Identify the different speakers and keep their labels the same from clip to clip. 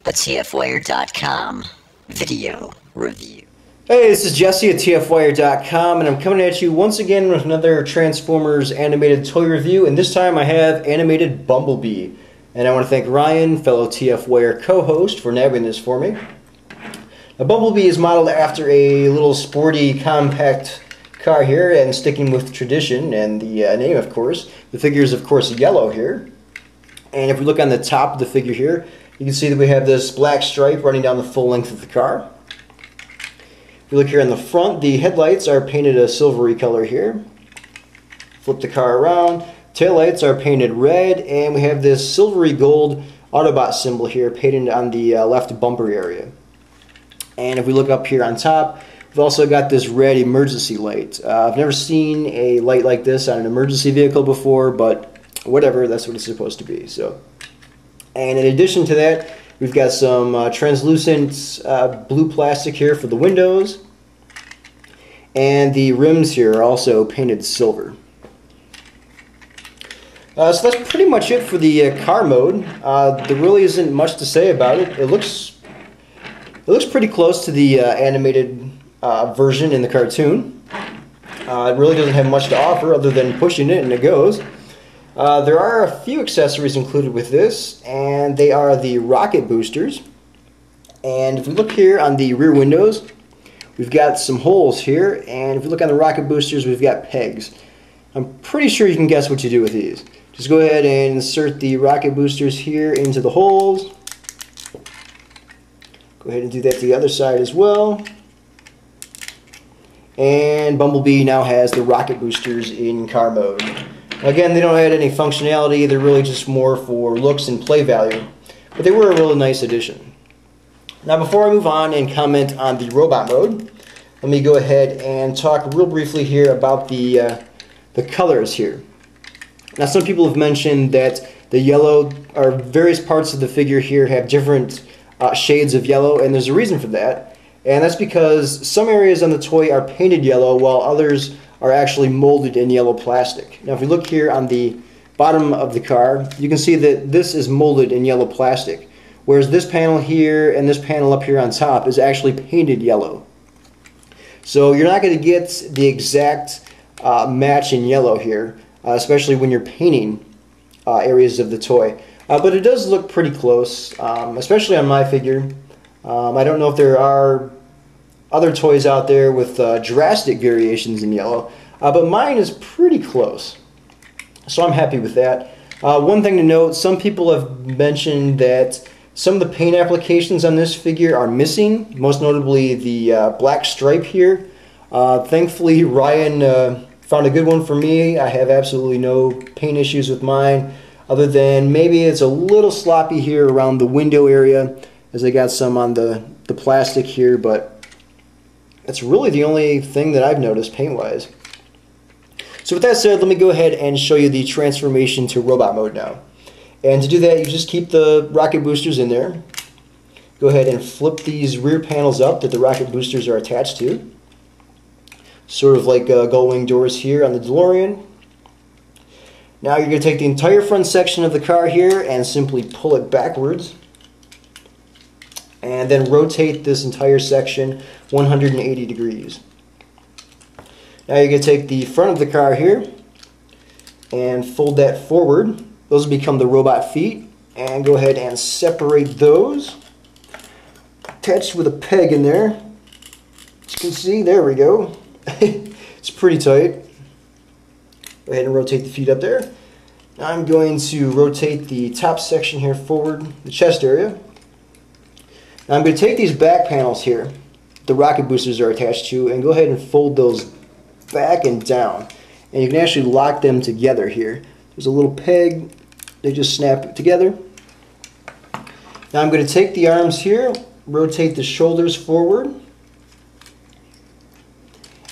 Speaker 1: a TFWire.com video review.
Speaker 2: Hey, this is Jesse at TFWire.com, and I'm coming at you once again with another Transformers animated toy review, and this time I have Animated Bumblebee. And I want to thank Ryan, fellow TFWire co-host, for nabbing this for me. Now, Bumblebee is modeled after a little sporty, compact car here, and sticking with tradition and the name, of course. The figure is, of course, yellow here. And if we look on the top of the figure here, you can see that we have this black stripe running down the full length of the car. If we look here in the front, the headlights are painted a silvery color here. Flip the car around. Taillights are painted red, and we have this silvery gold Autobot symbol here painted on the left bumper area. And if we look up here on top, we've also got this red emergency light. I've never seen a light like this on an emergency vehicle before, but whatever, that's what it's supposed to be. And in addition to that, we've got some translucent blue plastic here for the windows, and the rims here are also painted silver. So that's pretty much it for the car mode. There really isn't much to say about it. It looks pretty close to the animated version in the cartoon. It really doesn't have much to offer other than pushing it and it goes. There are a few accessories included with this, and they are the rocket boosters. And if we look here on the rear windows, we've got some holes here, and if we look on the rocket boosters, we've got pegs. I'm pretty sure you can guess what you do with these. Just go ahead and insert the rocket boosters here into the holes. Go ahead and do that to the other side as well. And Bumblebee now has the rocket boosters in car mode. Again, they don't add any functionality, they're really just more for looks and play value, but they were a really nice addition. Now before I move on and comment on the robot mode, let me go ahead and talk real briefly here about the colors here. Now some people have mentioned that the yellow, or various parts of the figure here have different shades of yellow, and there's a reason for that, and that's because some areas on the toy are painted yellow while others are actually molded in yellow plastic. Now if we look here on the bottom of the car, you can see that this is molded in yellow plastic, whereas this panel here and this panel up here on top is actually painted yellow. So you're not going to get the exact match in yellow here, especially when you're painting areas of the toy. But it does look pretty close, especially on my figure. I don't know if there are other toys out there with drastic variations in yellow, but mine is pretty close, so I'm happy with that. One thing to note, some people have mentioned that some of the paint applications on this figure are missing, most notably the black stripe here. Thankfully Ryan found a good one for me. I have absolutely no paint issues with mine, other than maybe it's a little sloppy here around the window area, as I got some on the plastic here, but that's really the only thing that I've noticed paint-wise. So with that said, let me go ahead and show you the transformation to robot mode now. And to do that, you just keep the rocket boosters in there. Go ahead and flip these rear panels up that the rocket boosters are attached to. Sort of like gull-wing doors here on the DeLorean. Now you're going to take the entire front section of the car here and simply pull it backwards. And then rotate this entire section 180 degrees. Now you're going to take the front of the car here and fold that forward. Those will become the robot feet. And go ahead and separate those. Attached with a peg in there. As you can see, there we go. It's pretty tight. Go ahead and rotate the feet up there. Now I'm going to rotate the top section here forward, the chest area. Now I'm going to take these back panels here, the rocket boosters are attached to, and go ahead and fold those back and down. And you can actually lock them together here. There's a little peg, they just snap together. Now I'm going to take the arms here, rotate the shoulders forward,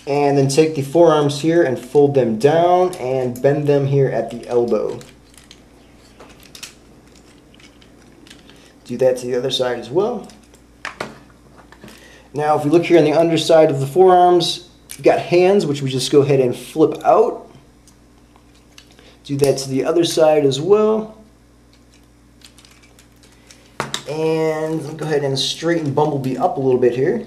Speaker 2: and then take the forearms here and fold them down and bend them here at the elbow. Do that to the other side as well. Now if we look here on the underside of the forearms, we've got hands, which we just go ahead and flip out. Do that to the other side as well. And let me go ahead and straighten Bumblebee up a little bit here.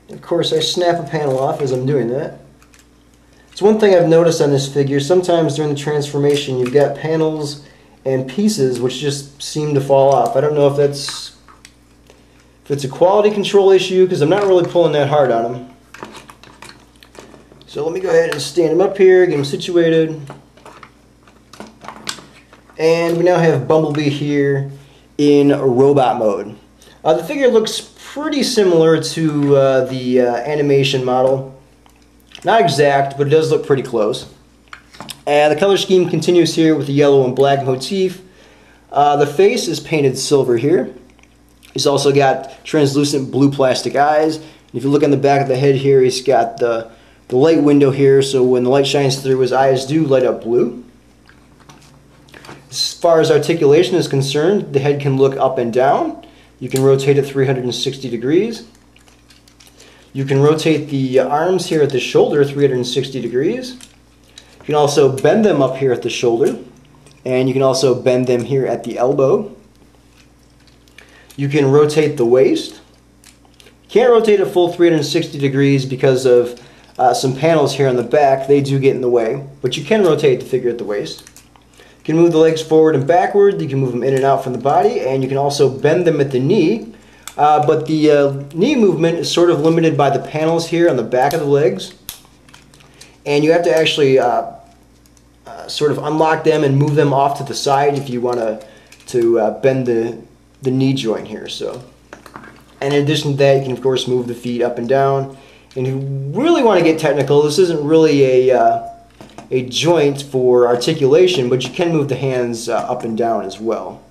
Speaker 2: Of course, I snap a panel off as I'm doing that. It's one thing I've noticed on this figure. Sometimes during the transformation, you've got panels and pieces which just seem to fall off. I don't know if it's a quality control issue, because I'm not really pulling that hard on them. So let me go ahead and stand him up here, get him situated. And we now have Bumblebee here in robot mode. The figure looks pretty similar to the animation model. Not exact, but it does look pretty close. And the color scheme continues here with the yellow and black motif. The face is painted silver here. He's also got translucent blue plastic eyes. And if you look on the back of the head here, he's got the light window here, so when the light shines through, his eyes do light up blue. As far as articulation is concerned, the head can look up and down. You can rotate it 360 degrees. You can rotate the arms here at the shoulder 360 degrees. You can also bend them up here at the shoulder, and you can also bend them here at the elbow. You can rotate the waist. Can't rotate a full 360 degrees because of some panels here on the back. They do get in the way, but you can rotate the figure at the waist. You can move the legs forward and backward. You can move them in and out from the body, and you can also bend them at the knee. But the knee movement is sort of limited by the panels here on the back of the legs, and you have to actually sort of unlock them and move them off to the side if you want to bend the knee joint here. So, and in addition to that, you can of course move the feet up and down. And if you really want to get technical, this isn't really a joint for articulation, but you can move the hands up and down as well.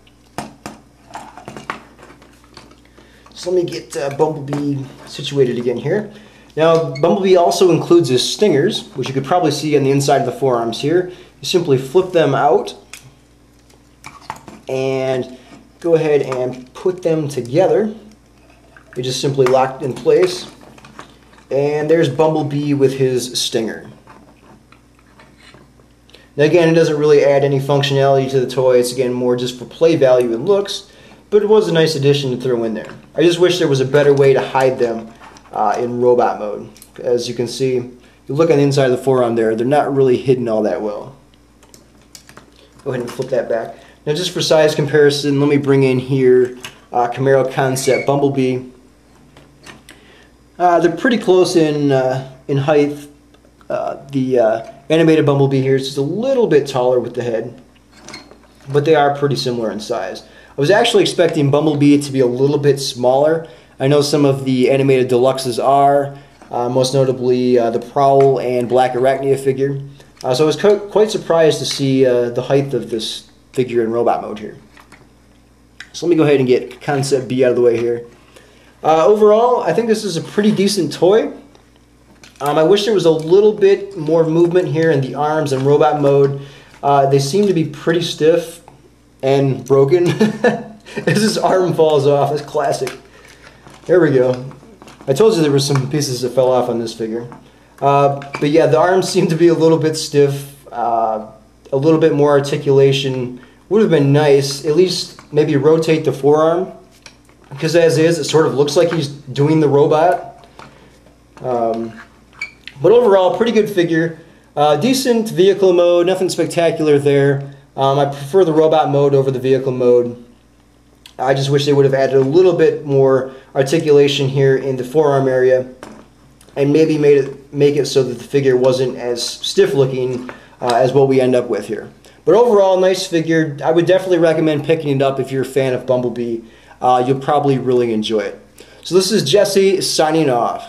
Speaker 2: So let me get Bumblebee situated again here. Now, Bumblebee also includes his stingers, which you could probably see on the inside of the forearms here. You simply flip them out and go ahead and put them together. They just simply locked in place. And there's Bumblebee with his stinger. Now again, it doesn't really add any functionality to the toy. It's again more just for play value and looks, but it was a nice addition to throw in there. I just wish there was a better way to hide them in robot mode. As you can see, you look on the inside of the forearm there, they're not really hidden all that well. Go ahead and flip that back. Now just for size comparison, let me bring in here Camaro Concept Bumblebee. They're pretty close in height. The Animated Bumblebee here is just a little bit taller with the head, but they are pretty similar in size. I was actually expecting Bumblebee to be a little bit smaller. I know some of the Animated Deluxes are, most notably the Prowl and Black Arachnia figure. So I was quite surprised to see the height of this figure in robot mode here. So let me go ahead and get Concept B out of the way here. Overall, I think this is a pretty decent toy. I wish there was a little bit more movement here in the arms in robot mode. They seem to be pretty stiff and broken. As his arm falls off, it's classic. There we go. I told you there were some pieces that fell off on this figure. But yeah, the arms seem to be a little bit stiff. A little bit more articulation would have been nice. At least maybe rotate the forearm, because as is, it sort of looks like he's doing the robot. But overall, pretty good figure. Decent vehicle mode, nothing spectacular there. I prefer the robot mode over the vehicle mode. I just wish they would have added a little bit more articulation here in the forearm area, and maybe make it so that the figure wasn't as stiff looking as what we end up with here. But overall, nice figure. I would definitely recommend picking it up if you're a fan of Bumblebee. You'll probably really enjoy it. So this is Jesse signing off.